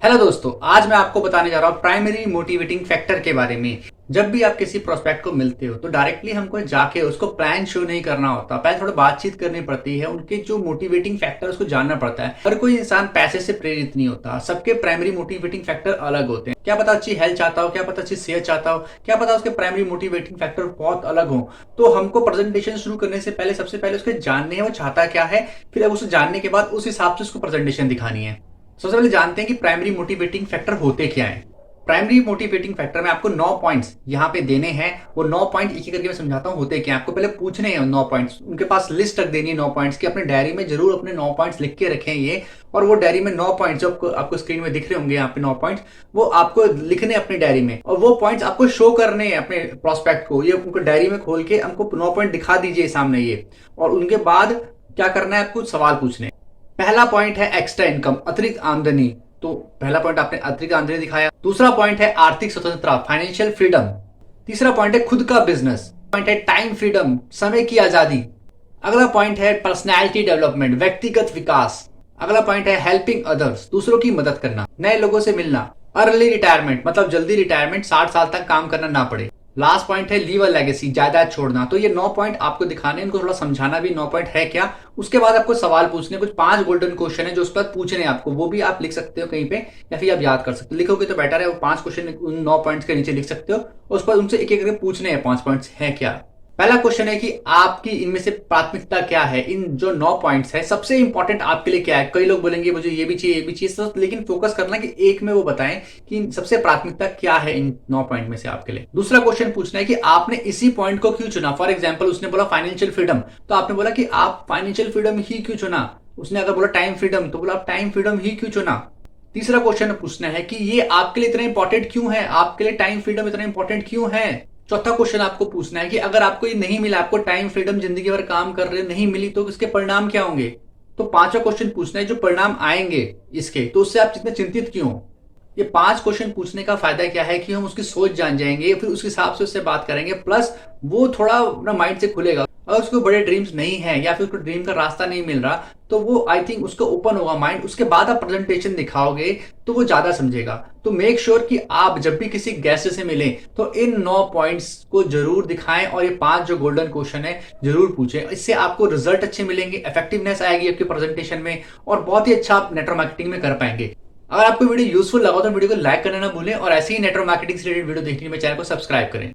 Hello दोस्तों, आज मैं आपको बताने जा रहा हूँ प्राइमरी मोटिवेटिंग फैक्टर के बारे में। जब भी आप किसी प्रोस्पेक्ट को मिलते हो तो डायरेक्टली हमको जाके उसको प्लान शो नहीं करना होता, पहले थोड़ा बातचीत करनी पड़ती है। उनके जो मोटिवेटिंग फैक्टर उसको जानना पड़ता है। हर कोई इंसान पैसे से प्रेरित नहीं होता, सबके प्राइमरी मोटिवेटिंग फैक्टर अलग होते हैं। क्या पता अच्छी हेल्थ चाहता हो, क्या पता अच्छी सेहत चाहता हो, क्या पता उसके प्राइमरी मोटिवेटिंग फैक्टर बहुत अलग हो। तो हमको प्रेजेंटेशन शुरू करने से पहले सबसे पहले उसके जानने है वो चाहता क्या है, फिर अब उसे जानने के बाद उस हिसाब से उसको प्रेजेंटेशन दिखानी है। सबसे पहले जानते हैं कि प्राइमरी मोटिवेटिंग फैक्टर होते क्या है। प्राइमरी मोटिवेटिंग फैक्टर में आपको 9 पॉइंट्स यहाँ पे देने हैं। वो 9 पॉइंट एक एक करके मैं समझाता हूँ होते क्या है। आपको पहले पूछने हैं 9 पॉइंट्स, उनके पास लिस्ट रख देनी है 9 पॉइंट्स की। अपने डायरी में जरूर अपने 9 पॉइंट्स लिख के रखें ये। और वो डायरी में 9 पॉइंट्स जो आपको स्क्रीन में दिख रहे होंगे यहाँ पे 9 पॉइंट्स, वो आपको लिखने अपनी डायरी में। और वो पॉइंट्स आपको शो करने हैं अपने प्रोस्पेक्ट को। ये उनको डायरी में खोल के हमको 9 पॉइंट दिखा दीजिए सामने ये। और उनके बाद क्या करना है, आपको सवाल पूछने। पहला पॉइंट है एक्स्ट्रा इनकम, अतिरिक्त आमदनी। तो पहला पॉइंट आपने अतिरिक्त आमदनी दिखाया। दूसरा पॉइंट है आर्थिक स्वतंत्रता, फाइनेंशियल फ्रीडम। तीसरा पॉइंट है खुद का बिजनेस। पॉइंट है टाइम फ्रीडम, समय की आजादी। अगला पॉइंट है पर्सनैलिटी डेवलपमेंट, व्यक्तिगत विकास। अगला पॉइंट है हेल्पिंग अदर्स, दूसरों की मदद करना, नए लोगों से मिलना। अर्ली रिटायरमेंट, मतलब जल्दी रिटायरमेंट, 60 साल तक काम करना ना पड़े। लास्ट पॉइंट है लीव अ लेगेसी, जायदाद छोड़ना। तो ये 9 पॉइंट आपको दिखाने, इनको थोड़ा समझाना भी 9 पॉइंट है क्या। उसके बाद आपको सवाल पूछने, कुछ 5 गोल्डन क्वेश्चन है जो उसके बाद पूछने हैं आपको। वो भी आप लिख सकते हो कहीं पे, या फिर आप याद कर सकते हो। लिखोगे तो बेटर है। वो 5 क्वेश्चन उन 9 पॉइंट्स के नीचे लिख सकते हो। उसके बाद उनसे एक एक करके पूछने हैं 5 पॉइंट्स है क्या। पहला क्वेश्चन है कि आपकी इनमें से प्राथमिकता क्या है। इन जो 9 पॉइंट्स है सबसे इंपॉर्टेंट आपके लिए क्या है। कई लोग बोलेंगे मुझे ये भी चाहिए, ये भी चाहिए, तो लेकिन फोकस करना कि एक में वो बताएं कि सबसे प्राथमिकता क्या है इन 9 पॉइंट में से आपके लिए। दूसरा क्वेश्चन पूछना है कि आपने इसी पॉइंट को क्यों चुना। फॉर एग्जाम्पल उसने बोला फाइनेंशियल फ्रीडम, तो आपने बोला कि आप फाइनेंशियल फ्रीडम ही क्यों चुना। उसने अगर बोला टाइम फ्रीडम, तो बोला आप टाइम फ्रीडम ही क्यों चुना। तीसरा क्वेश्चन पूछना है कि ये आपके लिए इतना इंपॉर्टेंट क्यों है, आपके लिए टाइम फ्रीडम इतना इंपॉर्टेंट क्यों है। चौथा क्वेश्चन आपको पूछना है कि अगर आपको ये नहीं मिला, आपको टाइम फ्रीडम जिंदगी भर काम कर रहे नहीं मिली, तो इसके परिणाम क्या होंगे। तो पांचवा क्वेश्चन पूछना है जो परिणाम आएंगे इसके, तो उससे आप इतने चिंतित क्यों हो। ये 5 क्वेश्चन पूछने का फायदा क्या है कि हम उसकी सोच जान जाएंगे, फिर उस हिसाब से उससे बात करेंगे। प्लस वो थोड़ा अपना माइंड से खुलेगा। अगर उसको बड़े ड्रीम्स नहीं है या फिर उसको ड्रीम का रास्ता नहीं मिल रहा, तो वो आई थिंक उसको ओपन होगा माइंड। उसके बाद आप प्रेजेंटेशन दिखाओगे तो वो ज्यादा समझेगा। तो मेक श्योर कि आप जब भी किसी गेस्ट से मिलें तो इन 9 पॉइंट्स को जरूर दिखाएं और ये 5 जो गोल्डन क्वेश्चन है जरूर पूछें। इससे आपको रिजल्ट अच्छे मिलेंगे, इफेक्टिवनेस आएगी आपके प्रेजेंटेशन में, और बहुत ही अच्छा आप नेटवर्क मार्केटिंग में कर पाएंगे। अगर आपको वीडियो यूजफुल लगा तो वीडियो को लाइक करना ना भूलें, और ऐसे ही नेटवर्क मार्केटिंग से रिलेटेड वीडियो देखने के लिए चैनल को सब्सक्राइब करें।